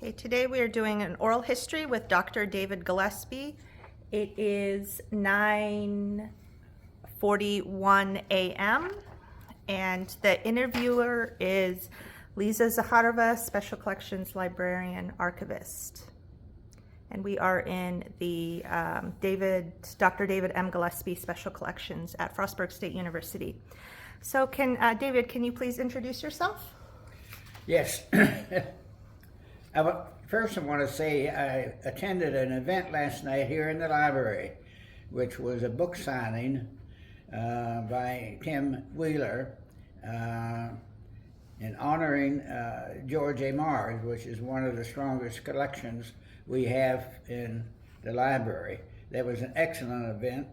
Okay, today we are doing an oral history with Dr. David Gillespie. It is 9:41 a.m. and the interviewer is Lisa Zaharova, Special Collections Librarian Archivist. And we are in the Dr. David M. Gillespie Special Collections at Frostburg State University. So David, can you please introduce yourself? Yes. First I want to say I attended an event last night here in the library, which was a book signing by Tim Wheeler in honoring George A. Meyers, which is one of the strongest collections we have in the library. That was an excellent event,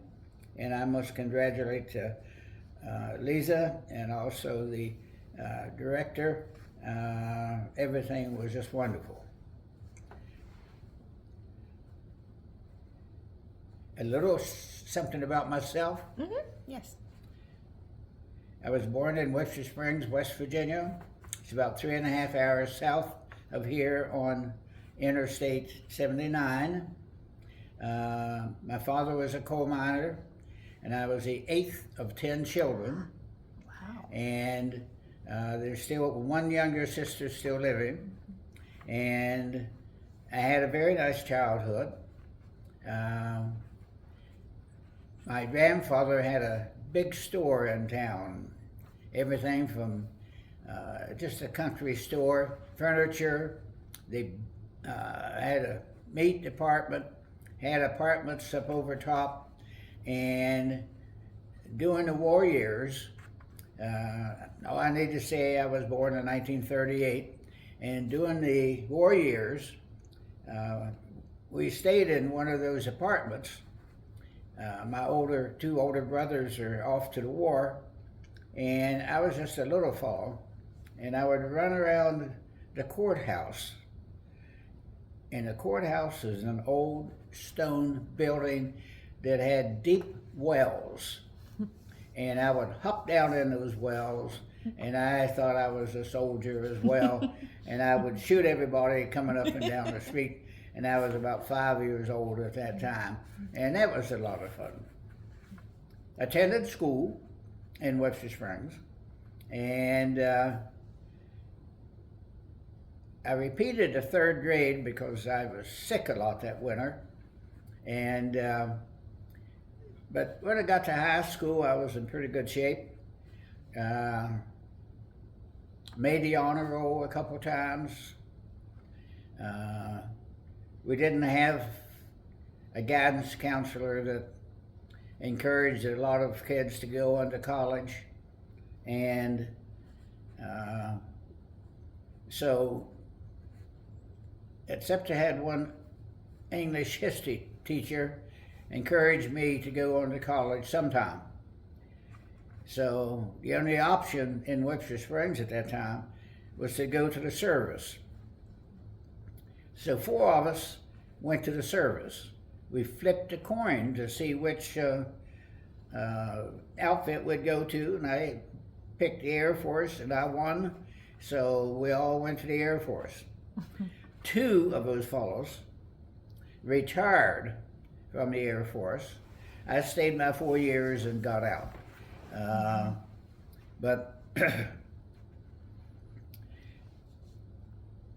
and I must congratulate Lisa and also the director. Everything was just wonderful. A little something about myself. Yes. I was born in Webster Springs, West Virginia. It's about 3.5 hours south of here on Interstate 79. My father was a coal miner, and I was the 8th of 10 children. Wow. And there's still one younger sister still living, and I had a very nice childhood. My grandfather had a big store in town, everything from just a country store, furniture. They had a meat department, had apartments up over top, and during the war years, all I need to say, I was born in 1938, and during the war years, we stayed in one of those apartments. My two older brothers are off to the war, and I was just a little fellow, and I would run around the courthouse. And the courthouse is an old stone building that had deep wells. And I would hop down in those wells, and I thought I was a soldier as well. And I would shoot everybody coming up and down the street. And I was about 5 years old at that time. And that was a lot of fun. Attended school in Webster Springs. And I repeated the 3rd grade because I was sick a lot that winter. And but when I got to high school, I was in pretty good shape. Made the honor roll a couple times. We didn't have a guidance counselor that encouraged a lot of kids to go on to college. And so, except I had one English history teacher encouraged me to go on to college sometime. So the only option in Webster Springs at that time was to go to the service. So 4 of us went to the service. We flipped a coin to see which outfit we'd go to, and I picked the Air Force, and I won. So we all went to the Air Force. 2 of those fellows retired from the Air Force. I stayed my 4 years and got out. But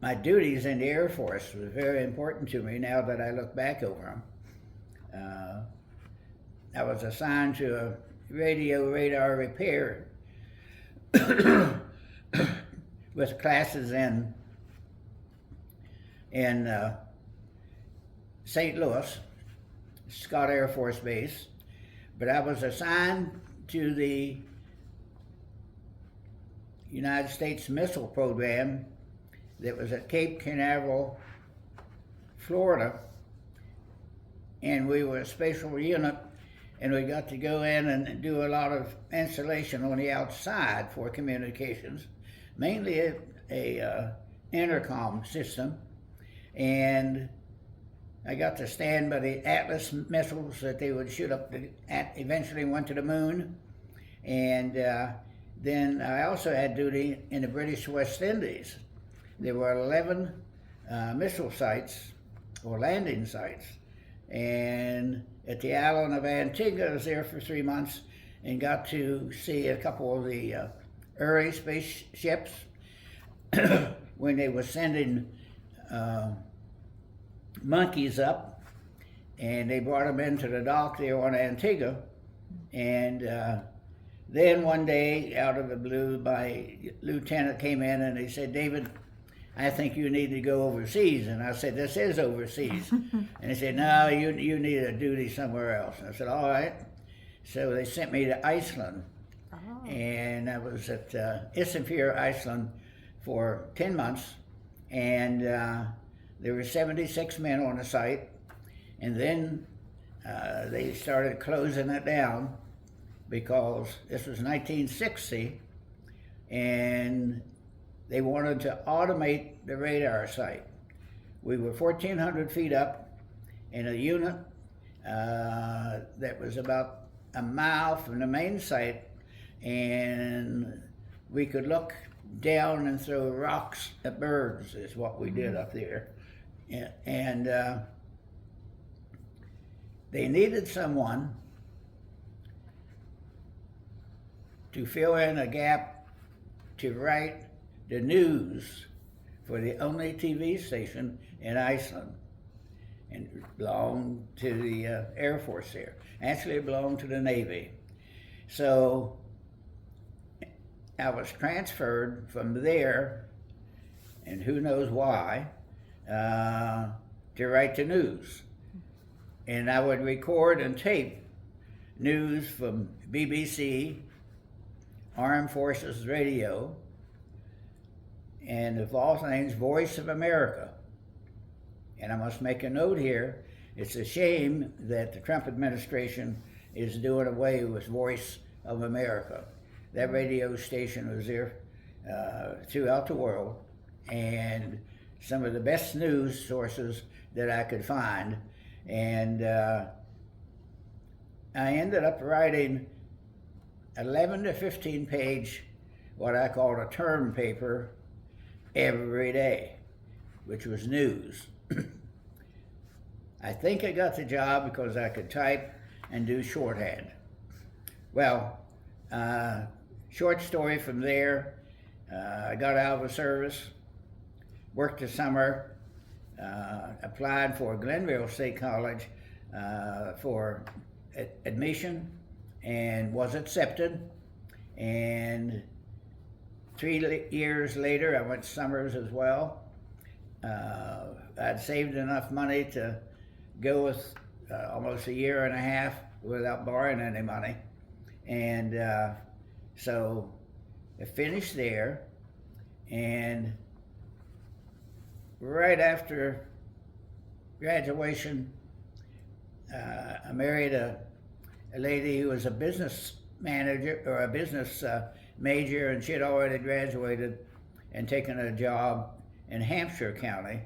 my duties in the Air Force was very important to me now that I look back over them. I was assigned to a radio radar repair with classes in St. Louis, Scott Air Force Base, but I was assigned to the United States Missile Program that was at Cape Canaveral, Florida, and we were a special unit, and we got to go in and do a lot of installation on the outside for communications, mainly a intercom system, and I got to stand by the Atlas missiles that they would shoot up, eventually went to the moon, and then I also had duty in the British West Indies. There were 11 missile sites or landing sites. And at the island of Antigua, I was there for 3 months and got to see a couple of the early spaceships when they were sending monkeys up, and they brought them into the dock there on Antigua. And then one day, out of the blue, my lieutenant came in and he said, "David, I think you need to go overseas." And I said, "This is overseas." And he said, "No, you need a duty somewhere else." And I said, "All right." So they sent me to Iceland. Oh. And I was at Isafjord, Iceland for 10 months. And there were 76 men on the site. And then they started closing it down because this was 1960. And they wanted to automate the radar site. We were 1,400 feet up in a unit that was about a mile from the main site, and we could look down and throw rocks at birds is what we did up there. And they needed someone to fill in a gap to write the news for the only TV station in Iceland, and it belonged to the Air Force there. Actually, it belonged to the Navy. So I was transferred from there, and who knows why, to write the news. And I would record and tape news from BBC, Armed Forces Radio, and of all things, Voice of America. And I must make a note here, it's a shame that the Trump administration is doing away with Voice of America. That radio station was there throughout the world, and some of the best news sources that I could find. And I ended up writing 11 to 15 page, what I called a term paper, every day, which was news. I think I got the job because I could type and do shorthand. Well, short story from there, I got out of the service, worked the summer, applied for Glenville State College for admission, and was accepted. And 3 years later, I went summers as well. I'd saved enough money to go with almost a year and a half without borrowing any money. And so I finished there, and right after graduation, I married a lady who was a business manager, or a business major, and she had already graduated and taken a job in Hampshire County,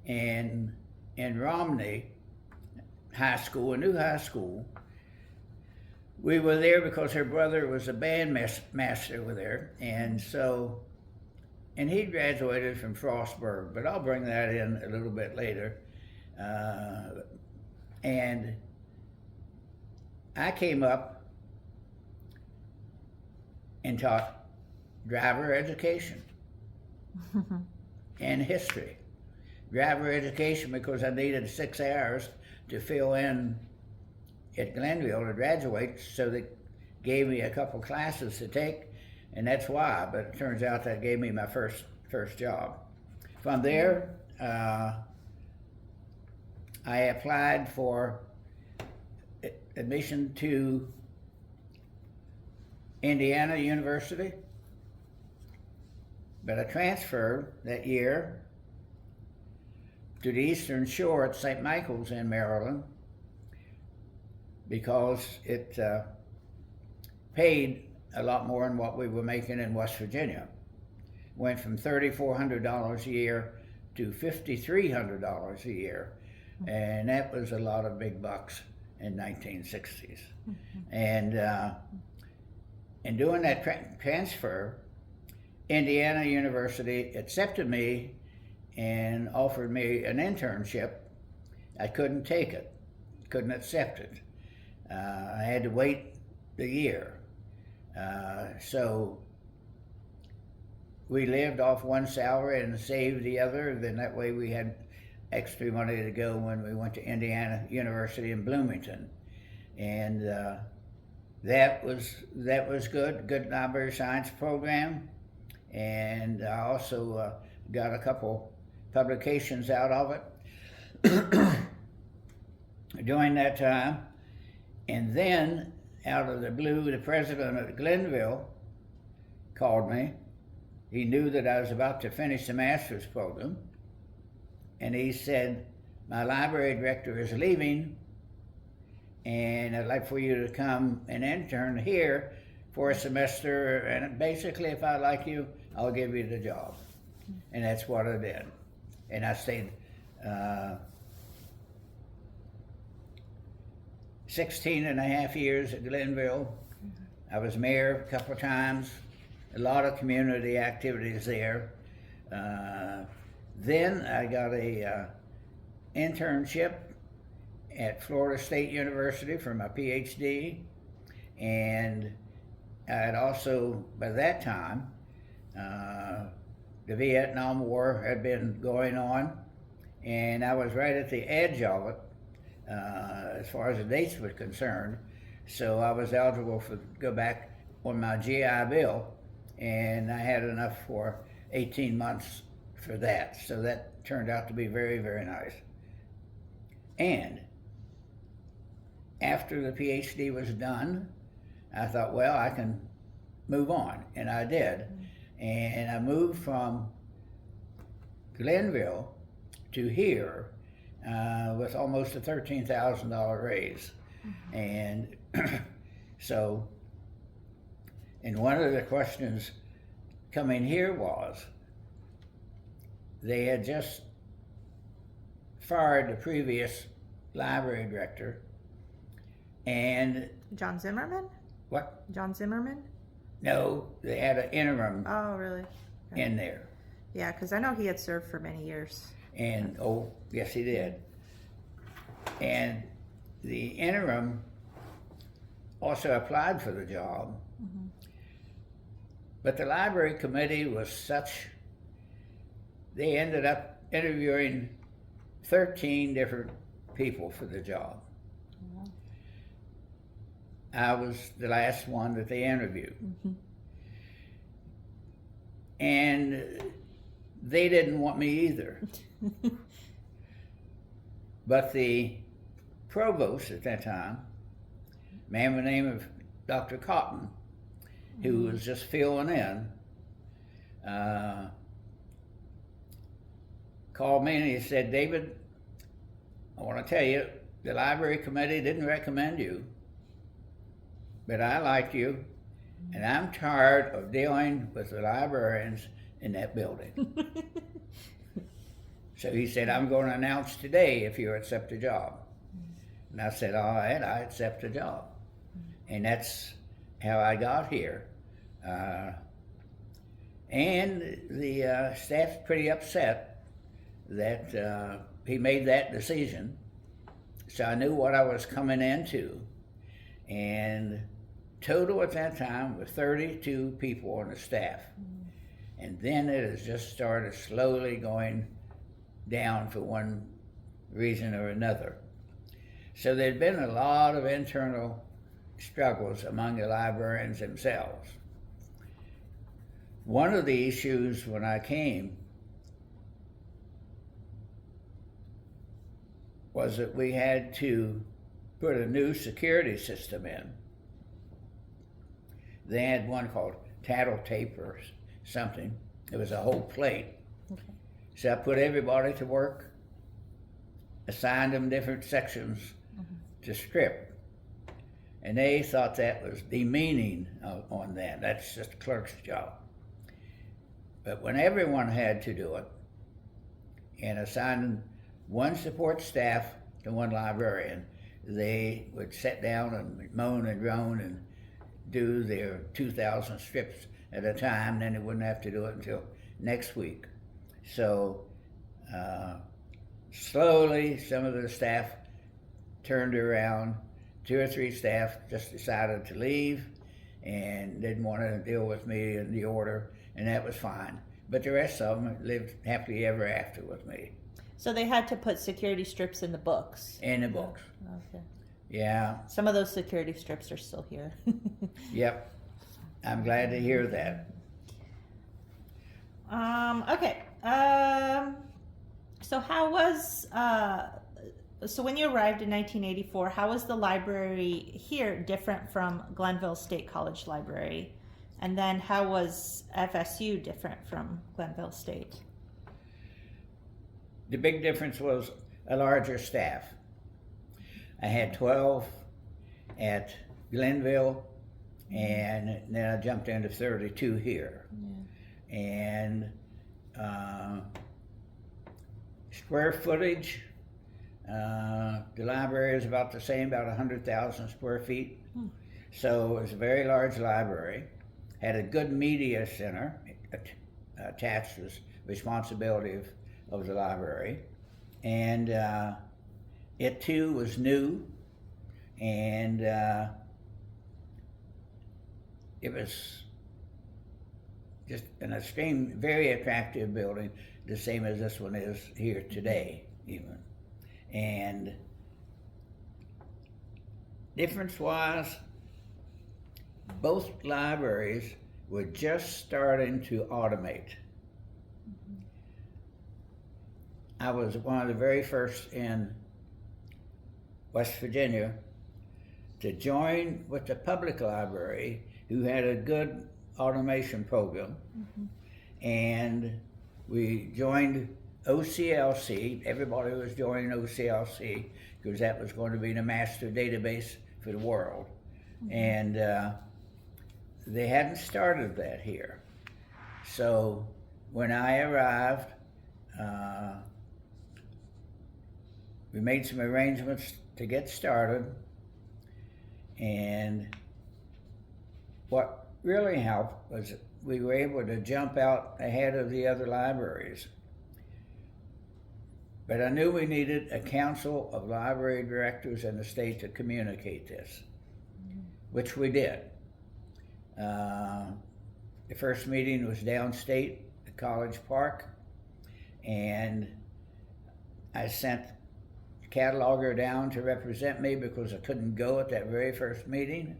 and in Romney High School, a new high school. We were there because her brother was a band master with her, and he graduated from Frostburg, but I'll bring that in a little bit later. And I came up and taught driver education and history. Driver education because I needed 6 hours to fill in at Glenville to graduate, so they gave me a couple classes to take, and that's why. But it turns out that gave me my first job. From there, I applied for admission to Indiana University, but I transferred that year to the Eastern Shore at St. Michael's in Maryland because it paid a lot more than what we were making in West Virginia. Went from $3,400 a year to $5,300 a year, and that was a lot of big bucks in 1960s. And in doing that transfer, Indiana University accepted me and offered me an internship. I couldn't take it, couldn't accept it. I had to wait the year. So we lived off one salary and saved the other. Then that way we had extra money to go when we went to Indiana University in Bloomington. And that was good library science program. And I also got a couple publications out of it during that time. And then, out of the blue, the president of Glenville called me. He knew that I was about to finish the master's program. And he said, my library director is leaving, and I'd like for you to come and intern here for a semester. And basically, if I like you, I'll give you the job. And that's what I did. And I stayed 16 and a half years at Glenville. I was mayor a couple of times, a lot of community activities there. Then I got a internship at Florida State University for my PhD, and I had also, by that time, the Vietnam War had been going on, and I was right at the edge of it as far as the dates were concerned. So I was eligible to go back on my GI Bill, and I had enough for 18 months for that. So that turned out to be very, very nice. And after the PhD was done, I thought, well, I can move on, and I did. And I moved from Glenville to here with almost a $13,000 raise. And so, and one of the questions coming here was, they had just fired the previous library director, and John Zimmerman? what? John Zimmerman? No, they had an interim Oh, really? Okay. in there. Yeah, because I know he had served for many years. And, oh, yes, he did. And the interim also applied for the job. Mm-hmm. But the library committee was such, they ended up interviewing 13 different people for the job. Mm-hmm. I was the last one that they interviewed. Mm-hmm. And they didn't want me either. But the provost at that time, a man by the name of Dr. Cotton, who was just filling in, called me and he said, David, I want to tell you, the library committee didn't recommend you, but I like you, and I'm tired of dealing with the librarians in that building. So he said, I'm going to announce today if you accept the job. And I said, all right, I accept the job. And that's how I got here. And the staff's pretty upset that he made that decision. So I knew what I was coming into. And total at that time was 32 people on the staff. And then it has just started slowly going down for one reason or another. So there'd been a lot of internal struggles among the librarians themselves. One of the issues when I came was that we had to put a new security system in. They had one called tattle tape or something. It was a whole plate. Okay. So I put everybody to work, assigned them different sections to strip. And they thought that was demeaning on that. That's just a clerk's job. But when everyone had to do it, and assigning one support staff to one librarian, they would sit down and moan and groan and do their 2,000 strips at a time, then they wouldn't have to do it until next week. So Slowly, some of the staff turned around. 2 or 3 staff just decided to leave and didn't want to deal with me in the order, and that was fine. But the rest of them lived happily ever after with me. So they had to put security strips in the books. In the books. Okay. Yeah. Some of those security strips are still here. Yep. I'm glad to hear that. Okay. So how was, so when you arrived in 1984, how was the library here different from Glenville State College Library? And then how was FSU different from Glenville State? The big difference was a larger staff. I had 12 at Glenville, and then I jumped into 32 here. Yeah. And square footage, the library is about the same, about 100,000 square feet. So it was a very large library. Had a good media center attached as responsibility of the library. And it too was new, and it was just an extreme, very attractive building, the same as this one is here today, even. And difference-wise, both libraries were just starting to automate. I was one of the very first in West Virginia to join with the public library, who had a good automation program. And we joined OCLC. Everybody was joining OCLC because that was going to be the master database for the world. And they hadn't started that here. So when I arrived, we made some arrangements to get started, and what really helped was we were able to jump out ahead of the other libraries. But I knew we needed a council of library directors in the state to communicate this, which we did. The first meeting was downstate at College Park, and I sent a cataloger down to represent me because I couldn't go at that very first meeting.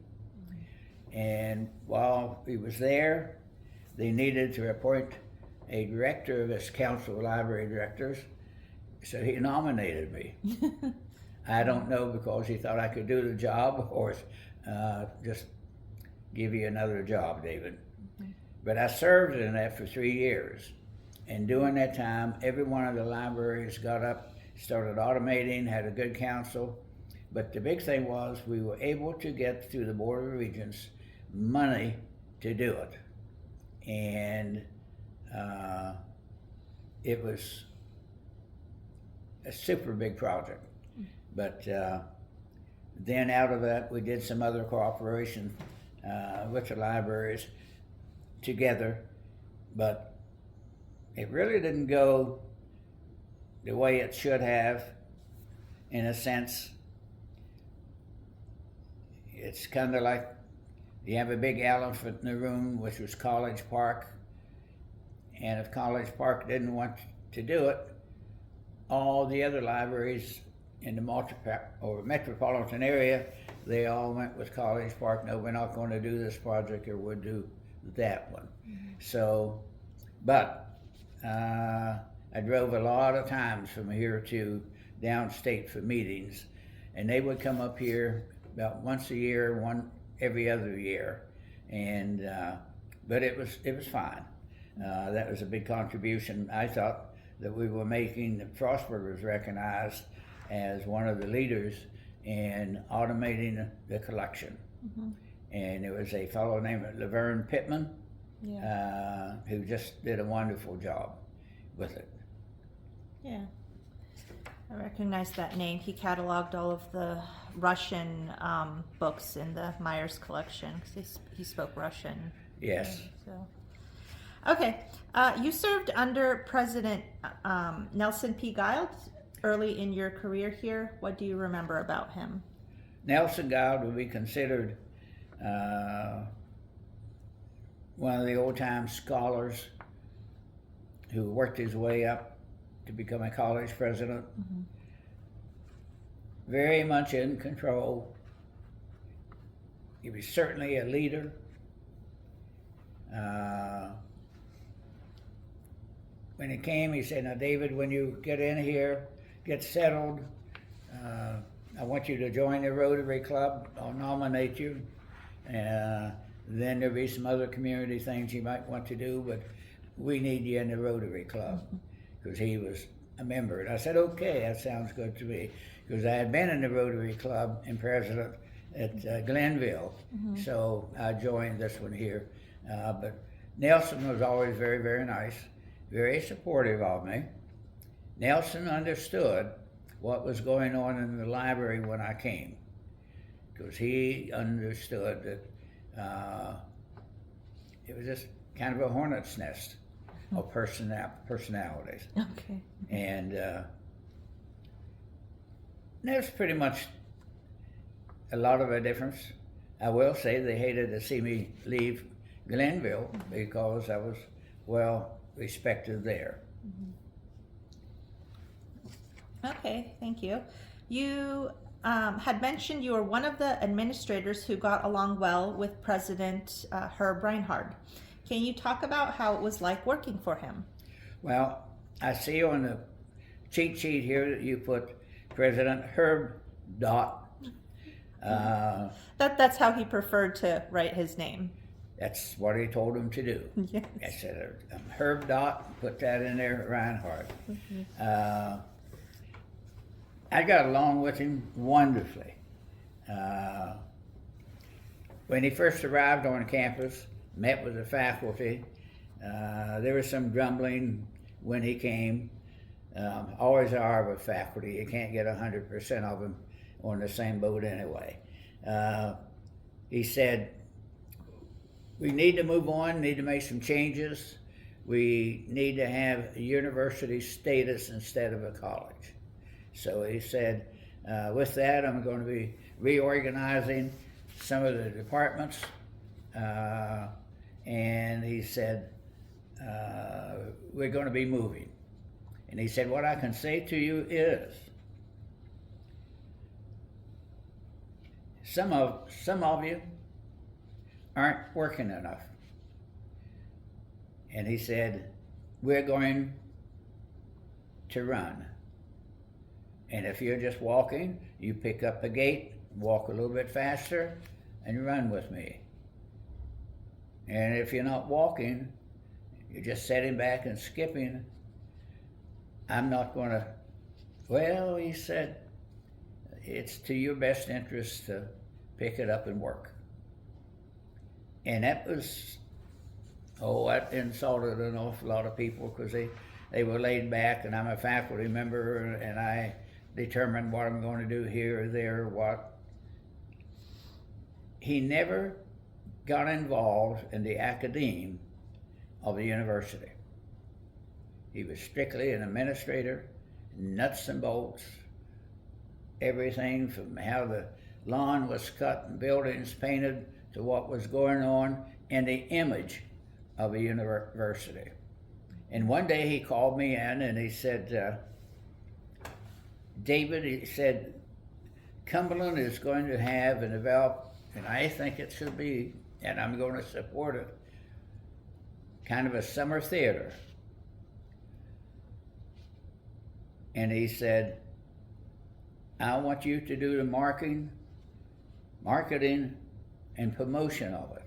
And while he was there, they needed to appoint a director of this council of library directors, so he nominated me. I don't know because he thought I could do the job, or just give you another job, David. But I served in that for 3 years. And during that time, every one of the libraries got up, started automating, had a good council. But the big thing was we were able to get through the Board of Regents money to do it. And it was a super big project. But then out of that, we did some other cooperation with the libraries together, but it really didn't go the way it should have. In a sense, it's kind of like you have a big elephant in the room, which was College Park, and if College Park didn't want to do it, all the other libraries in the metropolitan area, they all went with College Park. No, we're not going to do this project, or we'll do that one. So, but I drove a lot of times from here to downstate for meetings, and they would come up here about once a year, one every other year, and but it was fine. That was a big contribution. I thought that we were making. Frostburg was recognized as one of the leaders in automating the collection. And there was a fellow named Laverne Pittman, who just did a wonderful job with it. Yeah, I recognize that name. He cataloged all of the Russian books in the Meyers collection because he spoke Russian. Yes. So, Okay. You served under President Nelson P. Guild early in your career here. What do you remember about him? Nelson Guild would be considered one of the old-time scholars who worked his way up to become a college president. Mm-hmm. Very much in control. He was certainly a leader. When he came, he said, "Now, David, when you get in here, get settled, I want you to join the Rotary Club. I'll nominate you. Then there'll be some other community things you might want to do, but we need you in the Rotary Club," because he was a member. And I said, "Okay, that sounds good to me," because I had been in the Rotary Club and president at Glenville, so I joined this one here. But Nelson was always very, very nice, very supportive of me. Nelson understood what was going on in the library when I came, because he understood that it was just kind of a hornet's nest of personalities. Okay. And there's pretty much a lot of a difference. I will say they hated to see me leave Glenville because I was well respected there. Okay, thank you. You had mentioned you were one of the administrators who got along well with President Herb Reinhard. Can you talk about how it was like working for him? Well, I see on the cheat sheet here that you put President Herb Dot. That's how he preferred to write his name. That's what he told him to do. Yes. I said, Herb Dot, put that in there, Reinhard. I got along with him wonderfully. When he first arrived on campus, met with the faculty, there was some grumbling when he came. Always are with faculty. You can't get 100% of them on the same boat anyway. He said, "We need to move on, need to make some changes. We need to have a university status instead of a college." So he said, with that, I'm going to be reorganizing some of the departments. And he said, we're going to be moving. And he said, what I can say to you is, some of you aren't working enough. And he said, we're going to run. And if you're just walking, you pick up the gate, walk a little bit faster, and run with me. And if you're not walking, you're just sitting back and skipping, I'm not going to, well, he said, it's to your best interest to pick it up and work. And that was, that insulted an awful lot of people because they were laid back, and I'm a faculty member, and I determine what I'm going to do here or there or what. He never got involved in the academe of the university. He was strictly an administrator, nuts and bolts, everything from how the lawn was cut and buildings painted to what was going on in the image of a university. And one day he called me in and he said, David, he said, Cumberland is going to have and develop, and I think it should be, and I'm going to support it, kind of a summer theater. And he said, I want you to do the marketing and promotion of it.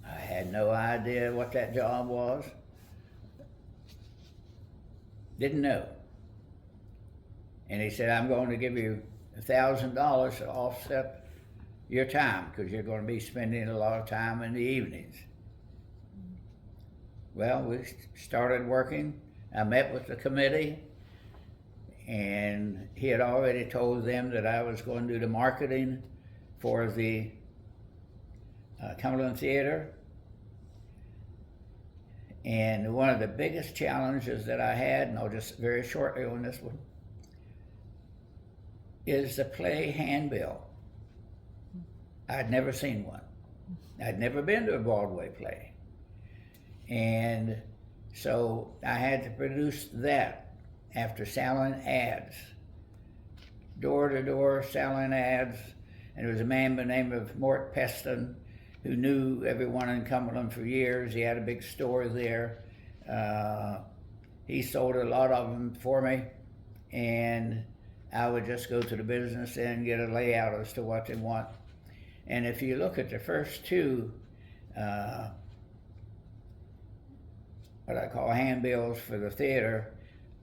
I had no idea what that job was. Didn't know. And he said, I'm going to give you $1,000 to offset your time because you're going to be spending a lot of time in the evenings. Well, we started working. I met with the committee, and he had already told them that I was going to do the marketing for the Cumberland Theater. And one of the biggest challenges that I had, and I'll just very shortly on this one, is the play handbill. I'd never seen one. I'd never been to a Broadway play. And so I had to produce that after selling ads, door to door selling ads. And there was a man by the name of Mort Peston who knew everyone in Cumberland for years. He had a big store there. He sold a lot of them for me, and I would just go to the business and get a layout as to what they want. And if you look at the first two, what I call handbills for the theater,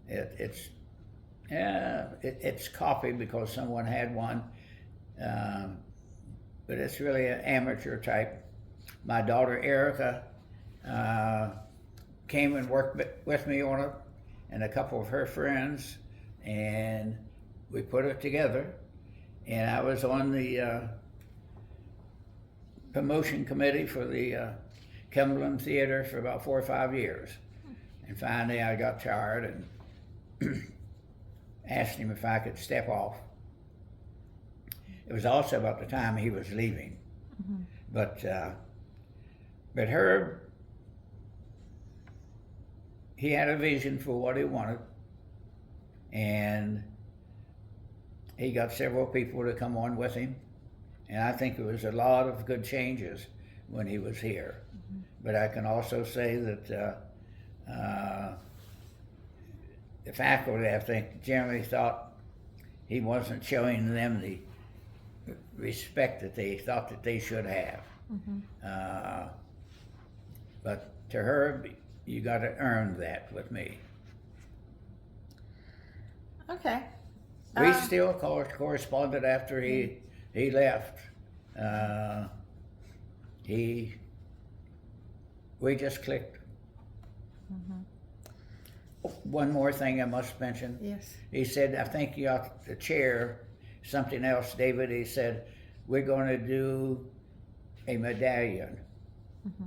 it's copied because someone had one, but it's really an amateur type. My daughter Erica came and worked with me on it, and a couple of her friends, and we put it together. And I was on the promotion committee for the Cumberland Theater for about 4 or 5 years. And finally I got tired and asked him if I could step off. It was also about the time he was leaving. Mm-hmm. But Herb, he had a vision for what he wanted, and he got several people to come on with him, and I think there was a lot of good changes when he was here. Mm-hmm. But I can also say that the faculty, I think, generally thought he wasn't showing them the respect that they thought that they should have. Mm-hmm. But to Herb, you got to earn that with me. Okay. We still corresponded after he left. We just clicked. Mm-hmm. One more thing I must mention. Yes. He said, I think you ought to chair something else, David. He said, we're going to do a medallion. Mm-hmm.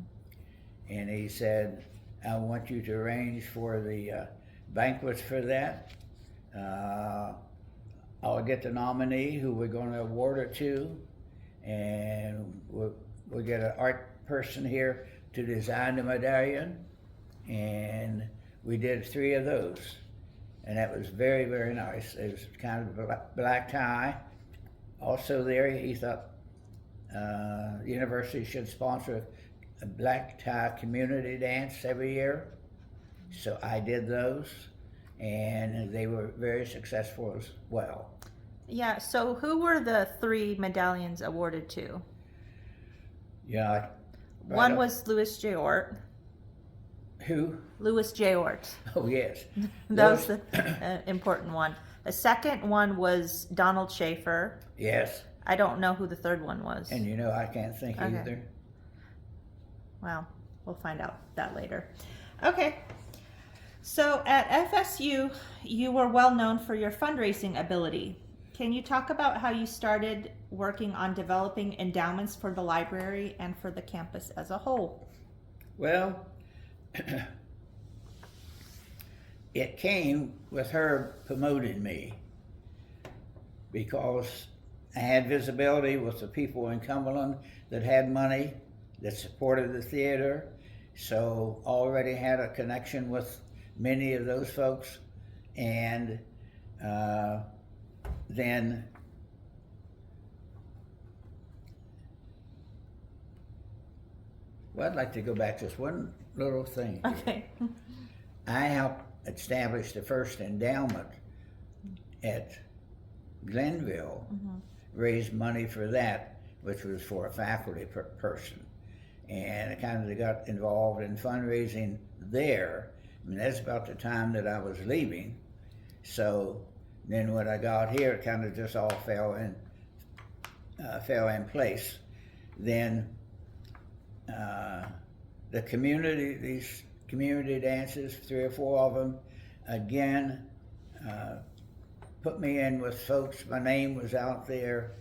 And he said, I want you to arrange for the banquets for that. I'll get the nominee who we're going to award it to, and we'll get an art person here to design the medallion. And we did 3 of those, and that was very, very nice. It was kind of a black tie. Also there, he thought the university should sponsor a black tie community dance every year. So I did those, and they were very successful as well. Yeah, so who were the 3 medallions awarded to? Yeah. One was Louis J. Ort. Who? Louis J. Ort. Oh, yes. That was the important one. The second one was Donald Schaefer. Yes. I don't know who the third one was. And I can't think either. Well, we'll find out that later. Okay. So at FSU, you were well known for your fundraising ability. Can you talk about how you started working on developing endowments for the library and for the campus as a whole? Well, it came with her promoting me because I had visibility with the people in Cumberland that had money, that supported the theater, so already had a connection with many of those folks. And then I'd like to go back just one little thing. Okay. I helped establish the first endowment at Glenville, mm-hmm. raised money for that, which was for a faculty person. And I kind of got involved in fundraising there. I mean, that's about the time that I was leaving. So then when I got here, it kind of just all fell in place. Then the community, these community dances, 3 or 4 of them, again, put me in with folks. My name was out there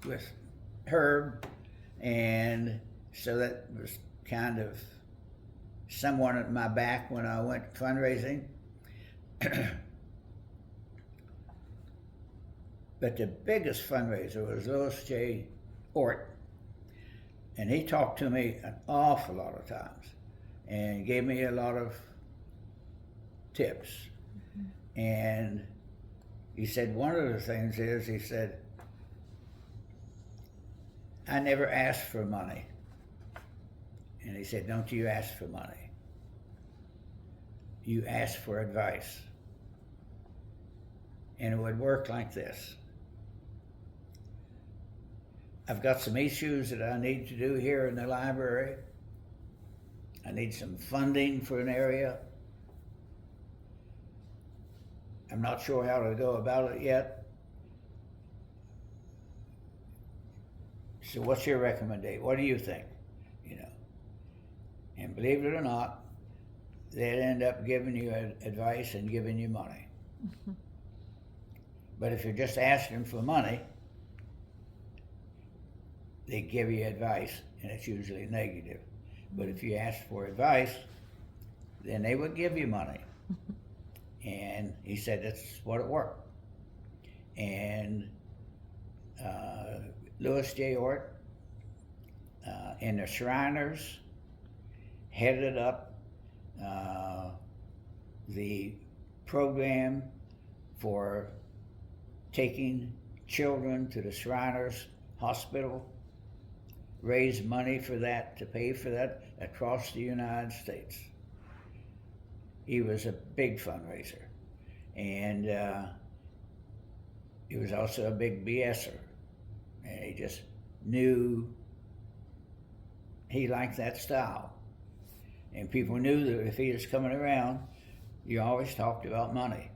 with Herb, and so that was kind of someone at my back when I went fundraising. But the biggest fundraiser was Louis J. Ort, and he talked to me an awful lot of times and gave me a lot of tips. And he said one of the things is, he said, I never asked for money. And he said, don't you ask for money. You ask for advice. And it would work like this. I've got some issues that I need to do here in the library. I need some funding for an area. I'm not sure how to go about it yet. So what's your recommendation? What do you think? You know, and believe it or not, they'd end up giving you advice and giving you money. Mm-hmm. But if you're just asking for money, they give you advice, and it's usually negative. But if you ask for advice, then they would give you money. And he said that's what it worked. And Louis J. Ort and the Shriners headed up the program for taking children to the Shriners Hospital, raised money for that, to pay for that across the United States. He was a big fundraiser, and he was also a big BSer, and he just knew he liked that style. And people knew that if he was coming around, you always talked about money.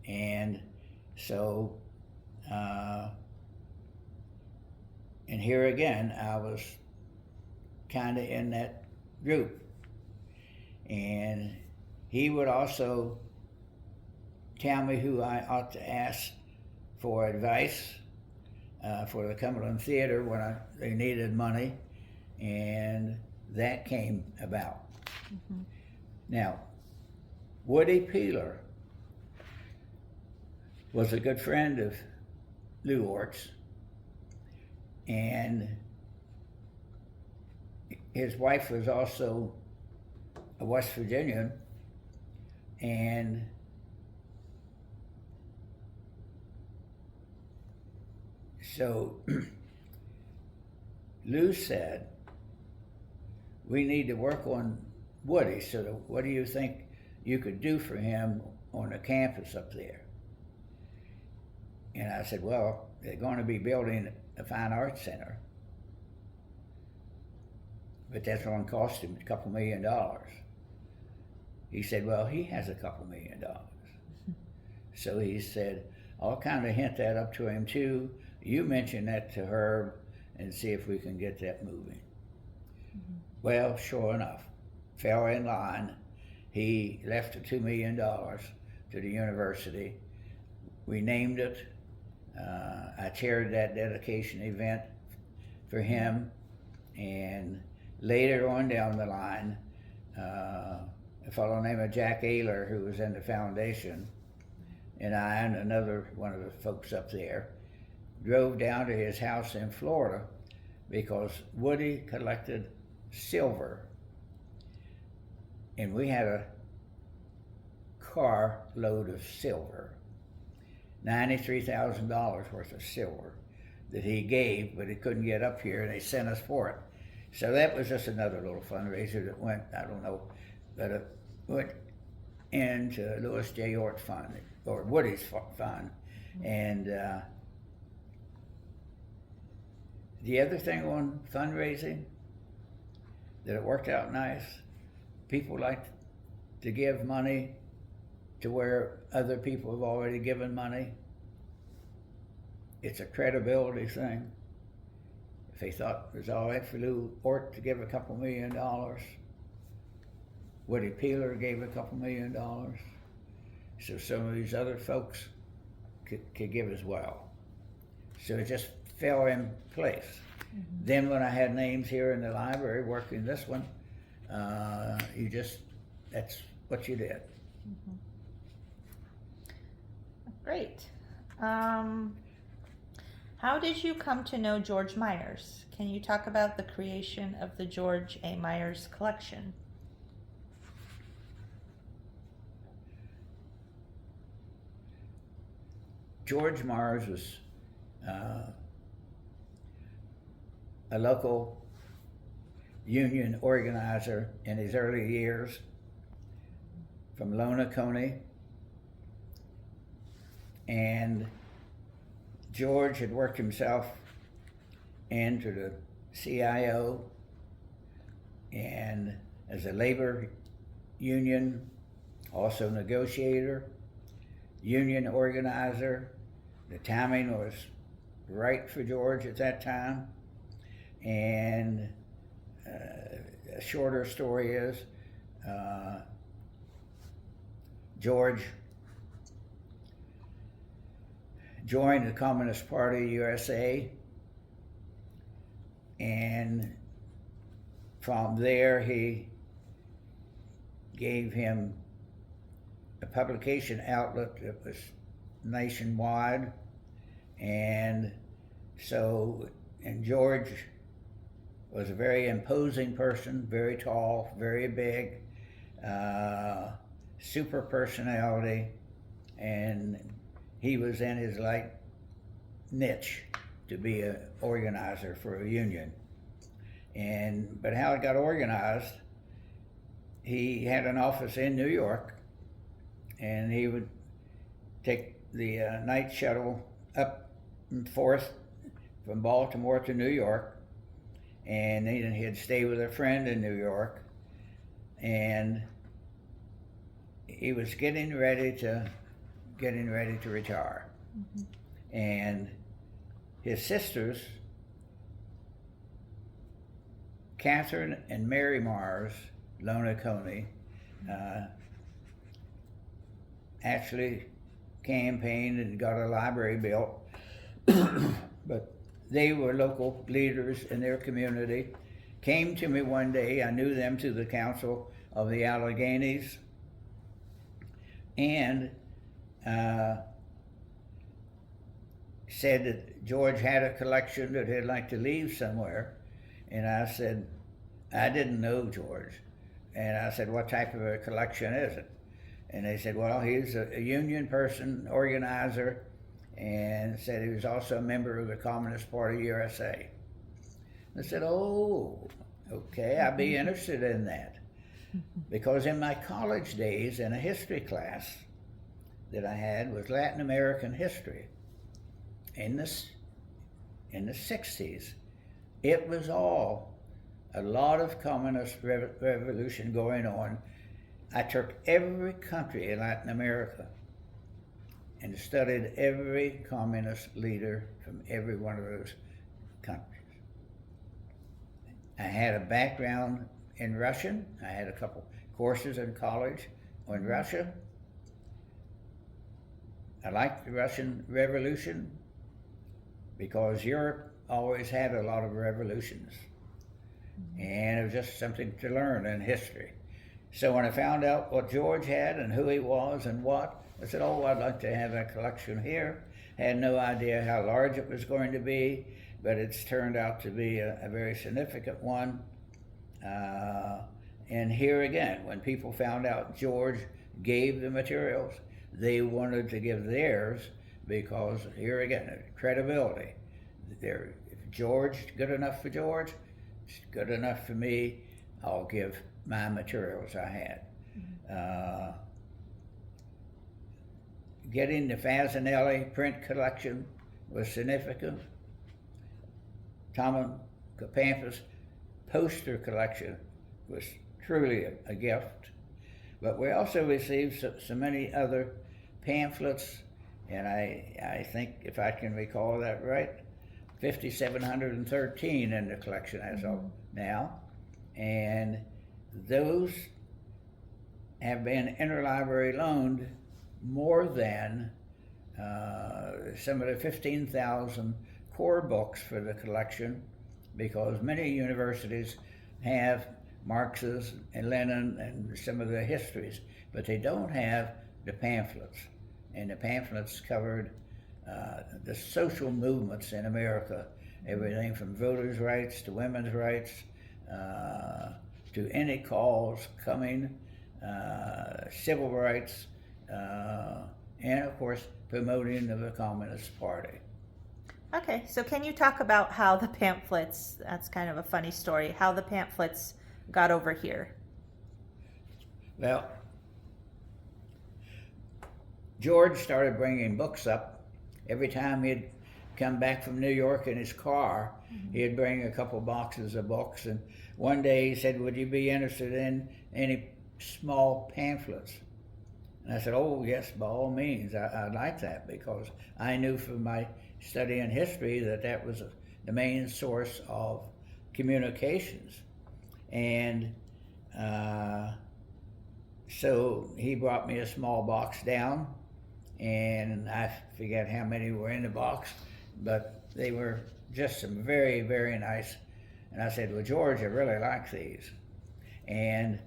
And so, and here again, I was kind of in that group. And he would also tell me who I ought to ask for advice for the Cumberland Theater when they needed money, and that came about. Mm-hmm. Now, Woody Peeler was a good friend of Lou Ort's, and his wife was also a West Virginian, and so Lou said, we need to work on Woody, so what do you think you could do for him on the campus up there? And I said, well, they're going to be building a fine arts center, but that's going to cost him $2 million. He said, well, he has $2 million. So he said, I'll kind of hint that up to him too. You mention that to Herb and see if we can get that moving. Mm-hmm. Well, sure enough, fell in line. He left the $2 million to the university. We named it. I chaired that dedication event for him, and later on down the line, a fellow named Jack Ayler, who was in the foundation, and I and another one of the folks up there drove down to his house in Florida because Woody collected silver, and we had a car load of silver, $93,000 worth of silver that he gave, but he couldn't get up here, and they sent us for it. So that was just another little fundraiser that went, I don't know, but it went into Louis J. Ort Fund, or Woody's fund. And the other thing on fundraising, that it worked out nice, people like to give money to where other people have already given money. It's a credibility thing. If they thought it was all right for Lou Ort to give $2 million, Woody Peeler gave $2 million, so some of these other folks could give as well. So it just fell in place. Mm-hmm. Then when I had names here in the library working this one, That's what you did. Great. How did you come to know George Meyers? Can you talk about the creation of the George A. Meyers Collection? George Meyers was a local union organizer in his early years from Coney, and George had worked himself into the CIO and as a labor union, also negotiator, union organizer. The timing was right for George at that time. And a shorter story is George joined the Communist Party USA, and from there he gave him a publication outlet that was nationwide. And George was a very imposing person, very tall, very big, super personality, and he was in his niche to be an organizer for a union. But how it got organized, he had an office in New York, and he would take the night shuttle up and forth from Baltimore to New York, and he'd stay with a friend in New York, and he was getting ready to retire. Mm-hmm. And his sisters, Catherine and Mary Meyers, Coney, actually campaigned and got a library built. But they were local leaders in their community, came to me one day. I knew them through the Council of the Alleghenies, and said that George had a collection that he'd like to leave somewhere. And I said, I didn't know George. And I said, what type of a collection is it? And they said, well, he's a union person, organizer, and said he was also a member of the Communist Party USA. I said, oh, okay, I'd be interested in that. Because in my college days, in a history class that I had was Latin American history. In the 60s, it was all a lot of communist revolution going on. I took every country in Latin America and studied every communist leader from every one of those countries. I had a background in Russian. I had a couple courses in college on Russia. I liked the Russian Revolution because Europe always had a lot of revolutions. And it was just something to learn in history. So when I found out what George had and who he was and what, I said, oh, I'd like to have a collection here. Had no idea how large it was going to be, but it's turned out to be a very significant one. And here again, when people found out George gave the materials, they wanted to give theirs because, here again, credibility. If George, good enough for George, it's good enough for me, I'll give my materials I had. Getting the Fasanelli print collection was significant. Thomas Capampa's poster collection was truly a gift. But we also received so many other pamphlets, and I think, if I can recall that right, 5,713 in the collection as of now. And those have been interlibrary loaned more than some of the 15,000 core books for the collection, because many universities have Marx's and Lenin and some of the histories, but they don't have the pamphlets. And the pamphlets covered the social movements in America, everything from voters' rights to women's rights, to any cause coming, civil rights, and of course promoting of the Communist Party. Okay, so can you talk about how the pamphlets, that's kind of a funny story, how the pamphlets got over here? Well, George started bringing books up. Every time he'd come back from New York in his car, he'd bring a couple boxes of books. And one day he said, "Would you be interested in any small pamphlets?" And I said, "Oh, yes, by all means. I'd like that," because I knew from my study in history that that was the main source of communications. And so he brought me a small box down, and I forget how many were in the box, but they were just some very, very nice. And I said, "Well, George, I really like these." And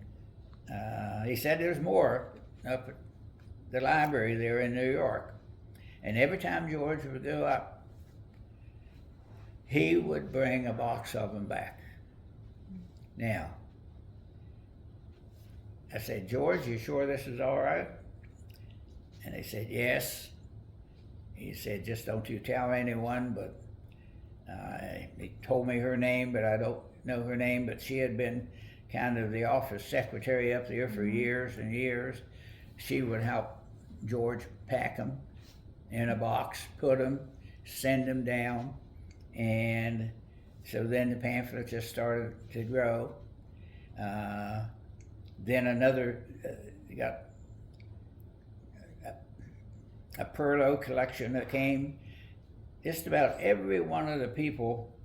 he said there's more up at the library there in New York. And every time George would go up, he would bring a box of them back. Now, I said, "George, you sure this is all right?" And they said, "Yes." He said, "Just don't you tell anyone," but he told me her name, but I don't know her name, but she had been kind of the office secretary up there for years and years. She would help George pack them in a box, put them, send them down, and so then the pamphlet just started to grow. Then another, got a Perlow collection that came. Just about every one of the people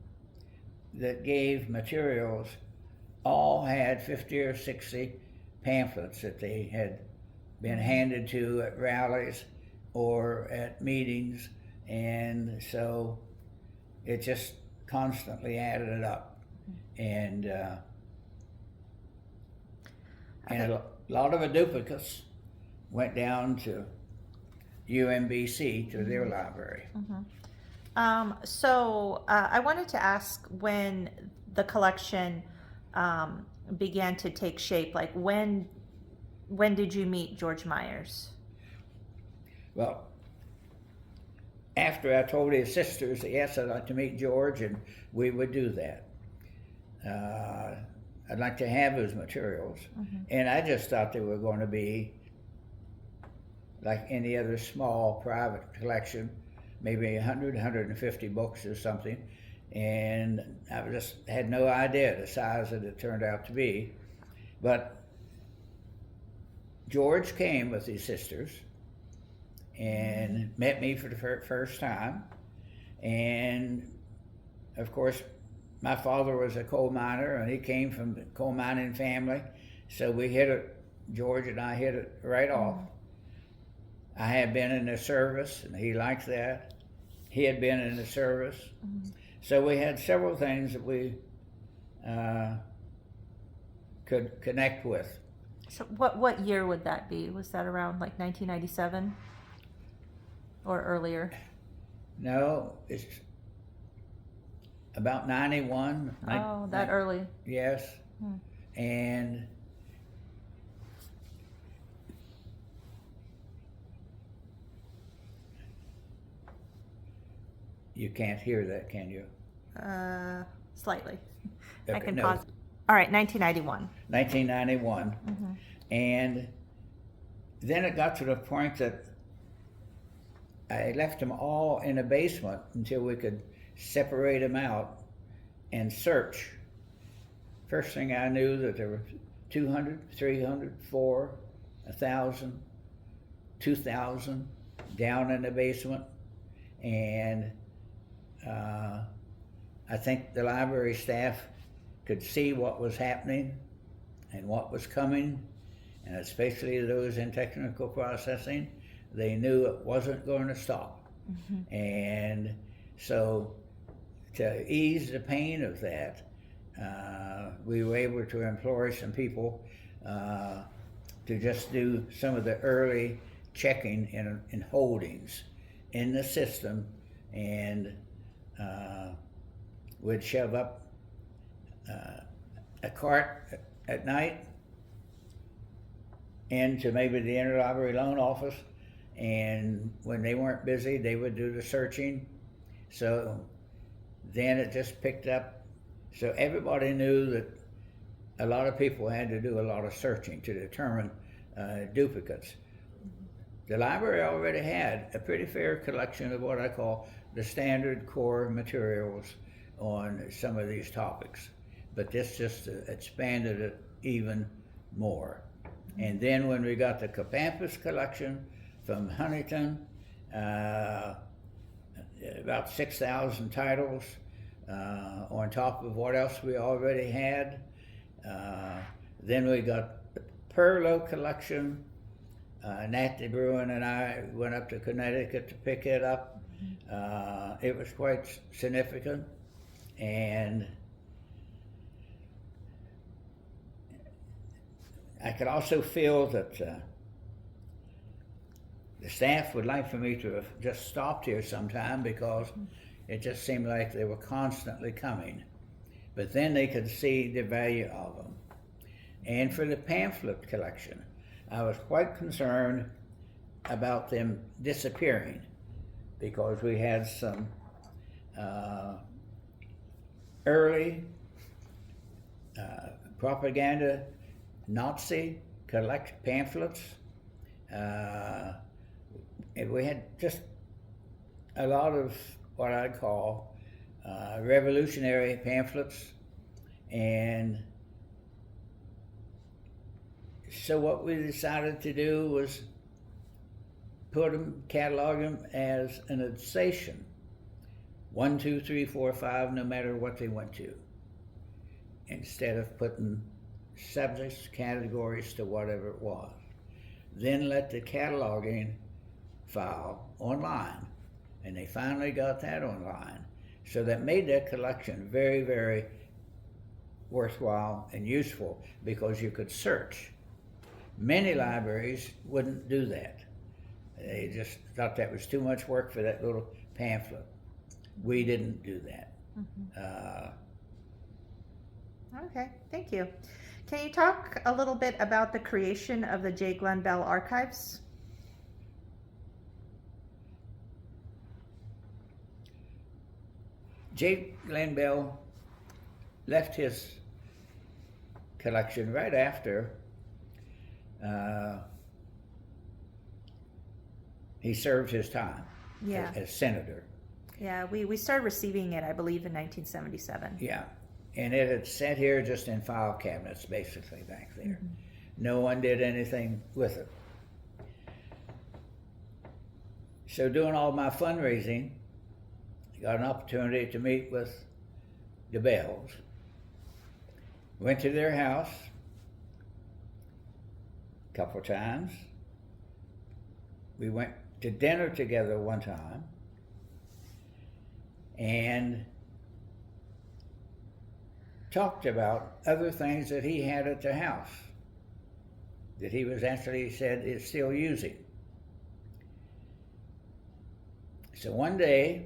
that gave materials all had 50 or 60 pamphlets that they had been handed to at rallies or at meetings, and so it just constantly added it up. And a lot of the duplicates went down to UMBC, to their library. So I wanted to ask when the collection began to take shape. Like when did you meet George Meyers? Well, after I told his sisters that yes, I'd like to meet George, and we would do that. I'd like to have his materials, and I just thought they were going to be like any other small private collection, maybe 100, 150 books or something, and I just had no idea the size that it turned out to be. But George came with his sisters and met me for the first time, and of course my father was a coal miner, and he came from a coal mining family, so we hit it, George and I hit it right off. I had been in the service, and he liked that. He had been in the service. So we had several things that we could connect with. So what year would that be? Was that around like 1997 or earlier? No, it's about 91. Oh, that early. Yes. And you can't hear that, can you? Slightly. Okay, I can no. pause. All right, 1991. 1991. And then it got to the point that I left them all in a basement until we could separate them out and search. First thing I knew that there were 200, 300, 400, 1,000, 2,000 down in the basement. And I think the library staff could see what was happening and what was coming, and especially those in technical processing, they knew it wasn't going to stop. And so to ease the pain of that, we were able to employ some people to just do some of the early checking in holdings in the system, and would shove up a cart at night into maybe the interlibrary loan office, and when they weren't busy, they would do the searching. So then it just picked up. So everybody knew that a lot of people had to do a lot of searching to determine duplicates. The library already had a pretty fair collection of what I call the standard core materials on some of these topics, but this just expanded it even more. And then when we got the Capampus collection from Huntington, about 6,000 titles on top of what else we already had. Then we got the Perlow collection. Nat Bruin and I went up to Connecticut to pick it up. It was quite significant, and I could also feel that the staff would like for me to have just stopped here sometime, because it just seemed like they were constantly coming. But then they could see the value of them. And for the pamphlet collection, I was quite concerned about them disappearing, because we had some early propaganda Nazi pamphlets. And we had just a lot of what I'd call revolutionary pamphlets. And so what we decided to do was put them, catalog them as an edition. 1, 2, 3, 4, 5, no matter what they went to. Instead of putting subjects, categories to whatever it was. Then let the cataloging file online. And they finally got that online. So that made that collection very, very worthwhile and useful, because you could search. Many libraries wouldn't do that. They just thought that was too much work for that little pamphlet. We didn't do that. Okay, thank you. Can you talk a little bit about the creation of the J. Glenn Beall Archives? J. Glenn Beall left his collection right after he served his time as senator. Yeah, we started receiving it, I believe, in 1977. Yeah, and it had sat here just in file cabinets, basically, back there. No one did anything with it. So doing all my fundraising, I got an opportunity to meet with the Bealls. Went to their house a couple times. We went to dinner together one time, and talked about other things that he had at the house that he was actually said is still using. So one day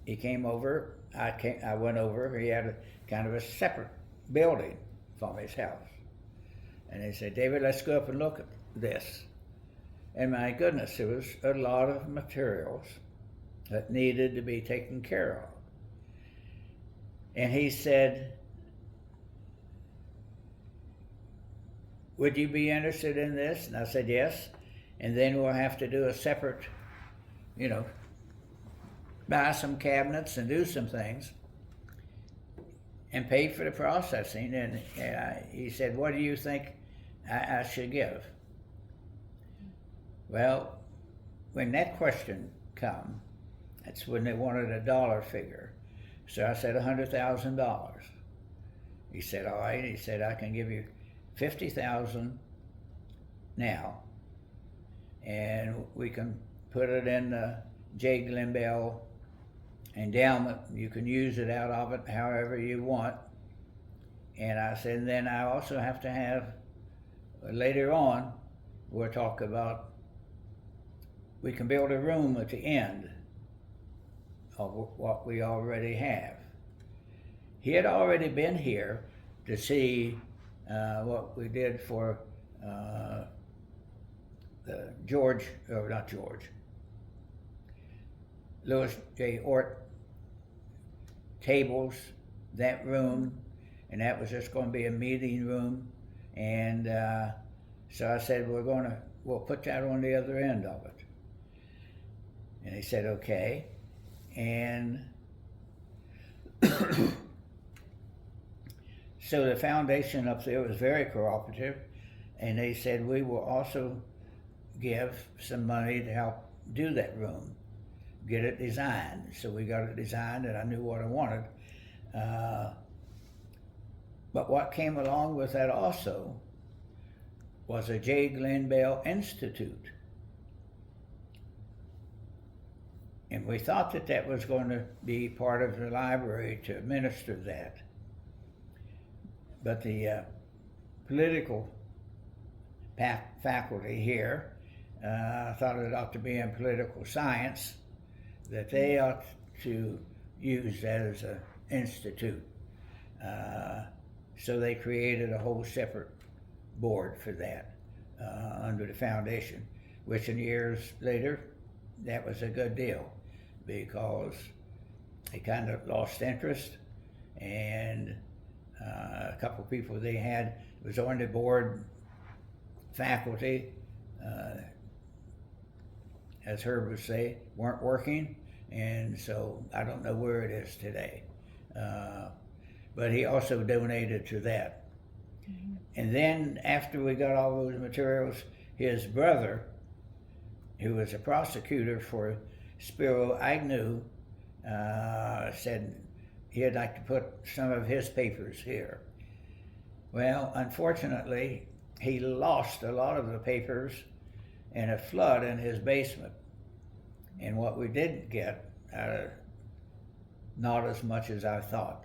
he came over, I went over, he had a kind of a separate building from his house. And he said, "David, let's go up and look at this." And my goodness, there was a lot of materials that needed to be taken care of. And he said, "Would you be interested in this?" And I said, "Yes." And then we'll have to do a separate, buy some cabinets and do some things and pay for the processing. And he said, "What do you think I should give?" Well, when that question come, that's when they wanted a dollar figure. So I said $100,000. He said, "All right." He said, "I can give you $50,000 now, and we can put it in the J. Glenn Beall endowment. You can use it out of it however you want. And I said, and then I also have to have, later on, we'll talk about, we can build a room at the end of what we already have. He had already been here to see what we did for Louis J. Ort tables, that room, and that was just going to be a meeting room. And so I said, we'll put that on the other end of it. And he said, okay. And so the foundation up there was very cooperative, and they said, we will also give some money to help do that room, get it designed. So we got it designed, and I knew what I wanted. But what came along with that also was a J. Glenville Institute. And we thought that that was going to be part of the library to administer that. But the political faculty here thought it ought to be in political science, that they ought to use that as an institute. So they created a whole separate board for that under the foundation, which in years later, that was a good deal, because they kind of lost interest, and a couple of people they had was on the board, faculty, as Herb would say, weren't working, and so I don't know where it is today. But he also donated to that. Mm-hmm. And then after we got all those materials, his brother, who was a prosecutor for Spiro Agnew, said he'd like to put some of his papers here. Well, unfortunately, he lost a lot of the papers in a flood in his basement. And what we did get, not as much as I thought.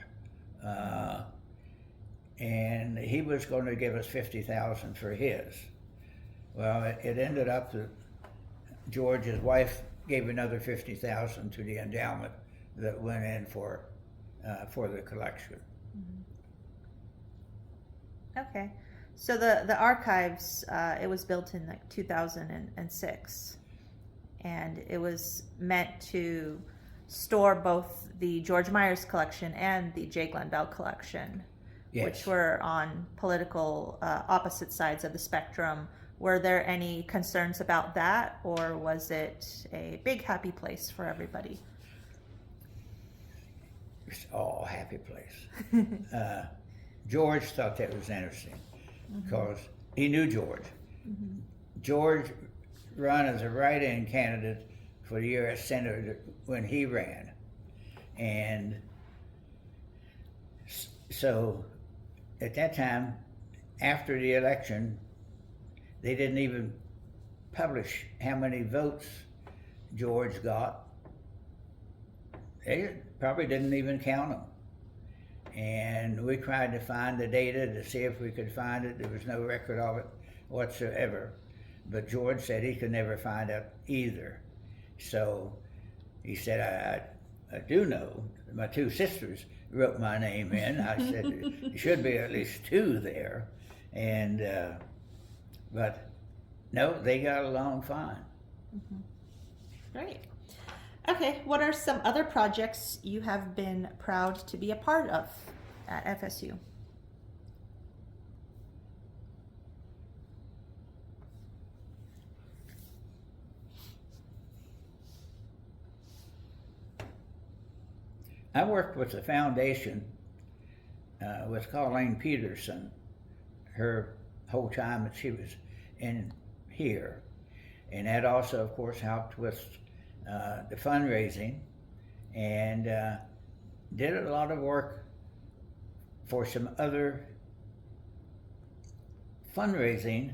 And he was going to give us $50,000 for his. Well, it ended up that George's wife gave another $50,000 to the endowment that went in for the collection. Okay, so the archives, it was built in like 2006, and it was meant to store both the George Meyers collection and the J. Glenville collection, yes, which were on political opposite sides of the spectrum. Were there any concerns about that, or was it a big happy place for everybody? It's all a happy place. George thought that was interesting, because he knew George. Mm-hmm. George ran as a write-in candidate for the U.S. Senate when he ran. And so at that time, after the election, they didn't even publish how many votes George got. They probably didn't even count them. And we tried to find the data to see if we could find it. There was no record of it whatsoever. But George said he could never find it either. So he said, I do know, my two sisters wrote my name in. I said, there should be at least two there. And, but no, they got along fine. Mm-hmm. Great. Okay, what are some other projects you have been proud to be a part of at FSU? I worked with the foundation with Colleen Peterson her whole time that she was in here. And that also, of course, helped with the fundraising, and did a lot of work for some other fundraising.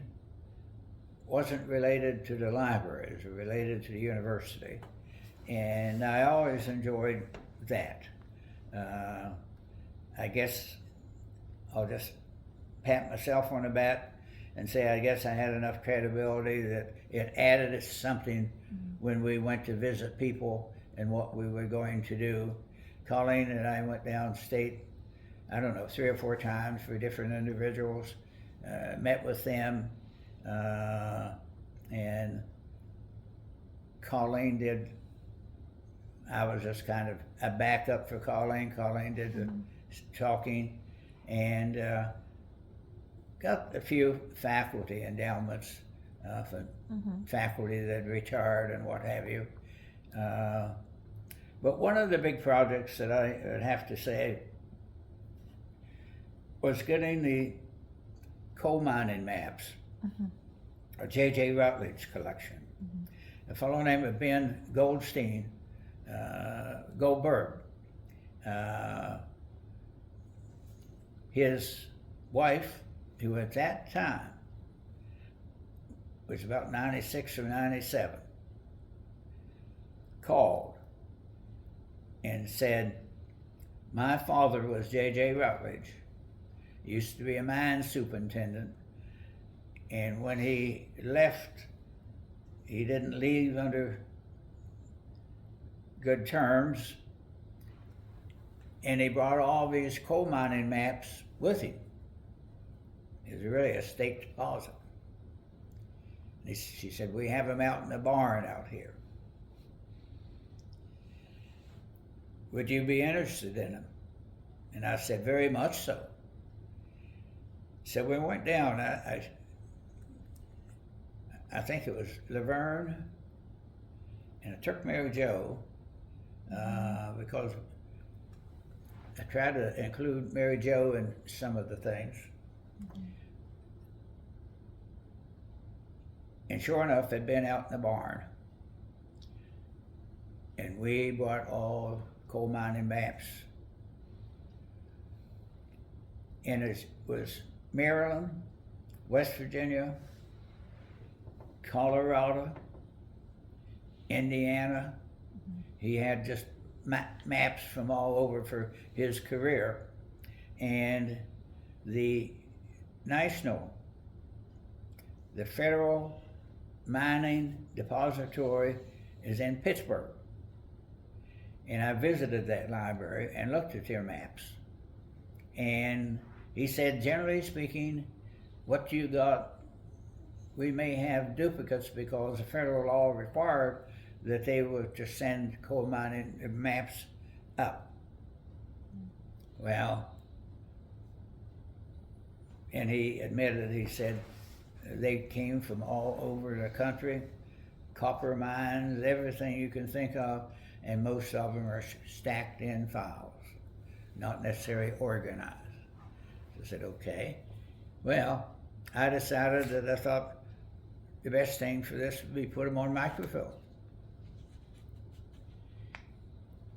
Wasn't related to the library, it was related to the university. And I always enjoyed that. I guess I'll just pat myself on the back and say I guess I had enough credibility that it added something when we went to visit people and what we were going to do. Colleen and I went downstate, I don't know, 3 or 4 times for different individuals, met with them, and Colleen did, I was just kind of a backup for Colleen. Colleen did the talking, and got a few faculty endowments for faculty that retired and what have you. But one of the big projects that I would have to say was getting the coal mining maps, a J.J. Rutledge collection. A fellow named Ben Goldberg, his wife, who at that time was about 96 or 97, called and said, my father was J.J. Rutledge, used to be a mine superintendent, and when he left, he didn't leave under good terms, and he brought all these coal mining maps with him. It was really a state deposit. She said, we have them out in the barn out here. Would you be interested in them? And I said, very much so. So we went down. I think it was Laverne, and I took Mary Jo because I tried to include Mary Jo in some of the things. And sure enough, they'd been out in the barn. And we bought all coal mining maps. And it was Maryland, West Virginia, Colorado, Indiana. He had just maps from all over for his career. And the Federal Mining Depository is in Pittsburgh. And I visited that library and looked at their maps. And he said, generally speaking, what you got, we may have duplicates because the federal law required that they were to send coal mining maps up. Well, and he admitted, he said, they came from all over the country, copper mines, everything you can think of, and most of them are stacked in files, not necessarily organized. So I said, okay. Well, I decided that I thought the best thing for this would be put them on microfilm.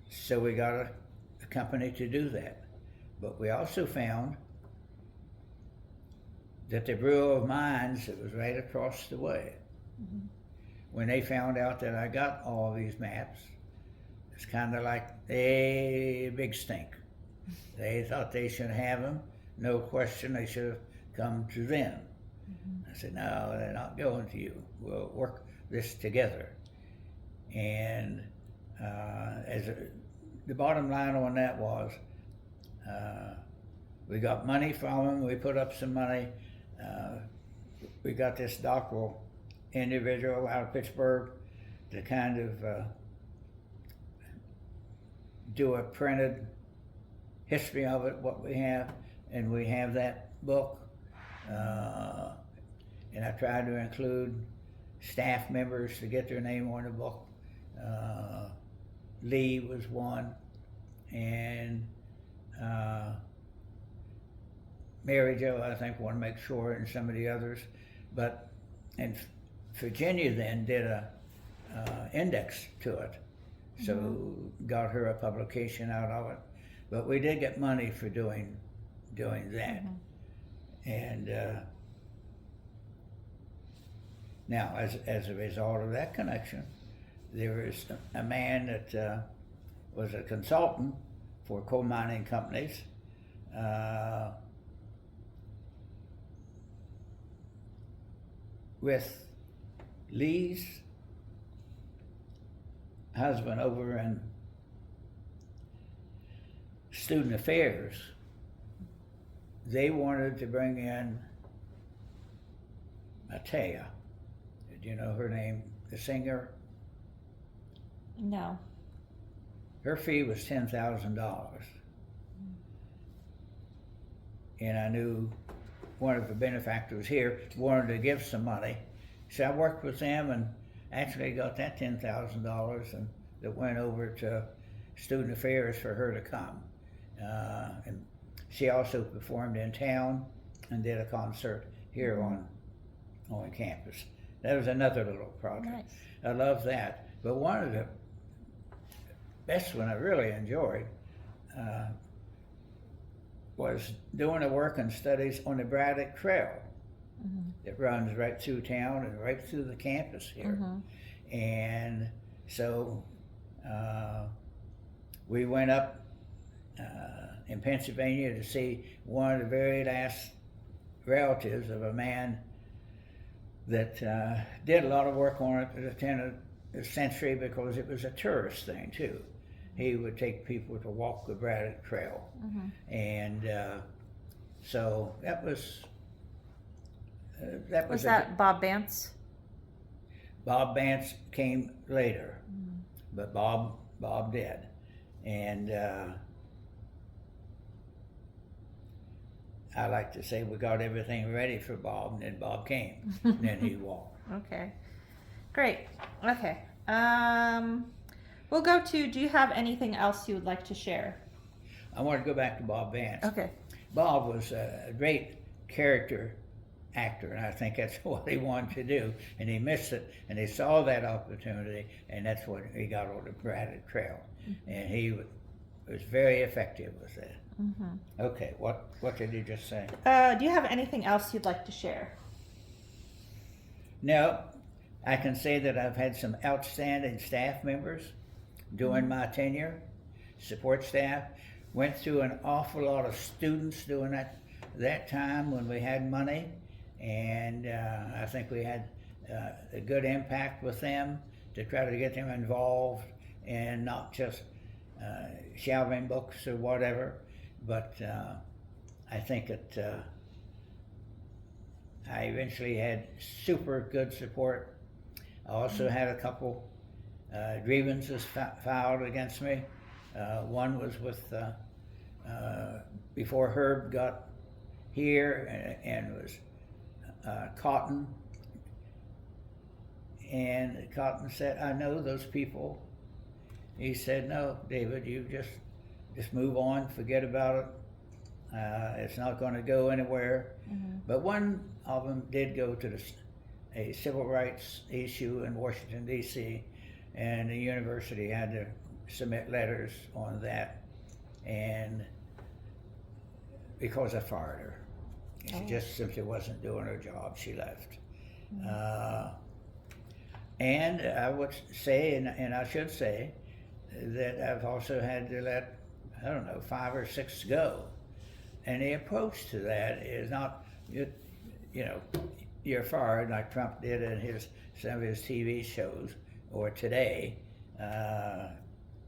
So we got a company to do that. But we also found that the Bureau of Mines that was right across the way, when they found out that I got all these maps, it's kind of like a big stink. They thought they should have them. No question, they should have come to them. I said, no, they're not going to you. We'll work this together. And the bottom line on that was, we got money from them. We put up some money. We got this doctoral individual out of Pittsburgh to kind of do a printed history of it, what we have, and we have that book. And I tried to include staff members to get their name on the book. Lee was one, and Mary Jo, I think, want to make sure, and some of the others. But, and Virginia then did a index to it, so got her a publication out of it. But we did get money for doing that. And now, as a result of that connection, there was a man that was a consultant for coal mining companies. With Lee's husband over in student affairs, they wanted to bring in Matea. Do you know her name, the singer? No. Her fee was $10,000. And I knew one of the benefactors here wanted to give some money. So I worked with them and actually got that $10,000 and that went over to student affairs for her to come. And she also performed in town and did a concert here on campus. That was another little project. Nice. I love that. But one of the best one I really enjoyed was doing the work and studies on the Braddock Trail that runs right through town and right through the campus here. And so we went up in Pennsylvania to see one of the very last relatives of a man that did a lot of work on it at the turn of the century because it was a tourist thing too. He would take people to walk the Braddock Trail. And so that was Was that Bob Vance? Bob Vance came later, but Bob did. And I like to say we got everything ready for Bob, and then Bob came, and then he walked. Okay, great. Okay, we'll go to, do you have anything else you would like to share? I want to go back to Bob Vance. Okay. Bob was a great character actor, and I think that's what he wanted to do, and he missed it, and he saw that opportunity, and that's what he got on the Braddock Trail, and he was very effective with that. Okay, what did you just say? Do you have anything else you'd like to share? No, I can say that I've had some outstanding staff members during my tenure, support staff. Went through an awful lot of students during that time when we had money, and I think we had a good impact with them to try to get them involved and not just shelving books or whatever, but I think that I eventually had super good support. I also had a couple grievances filed against me. One was with before Herb got here, and it was Cotton. And Cotton said, "I know those people." He said, "No, David, you just move on, forget about it. It's not going to go anywhere." But one of them did go to a civil rights issue in Washington, D.C., and the university had to submit letters on that, and because I fired her. She just simply wasn't doing her job, she left. And I would say, and I should say, that I've also had to let, 5 or 6 go. And the approach to that is not, you're fired like Trump did in some of his TV shows, or today,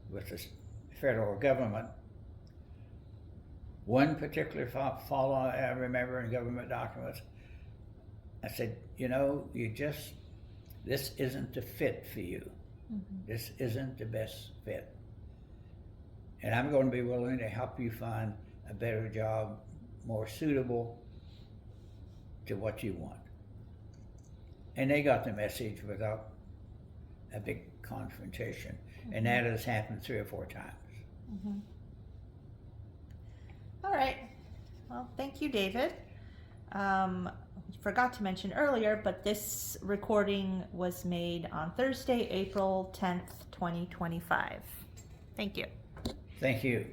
with the federal government. One particular follow I remember in government documents, I said, this isn't the fit for you. This isn't the best fit. And I'm going to be willing to help you find a better job, more suitable to what you want. And they got the message without a big confrontation. And that has happened 3 or 4 times. All right. Well, thank you, David. Forgot to mention earlier, but this recording was made on Thursday, April 10th, 2025. Thank you. Thank you.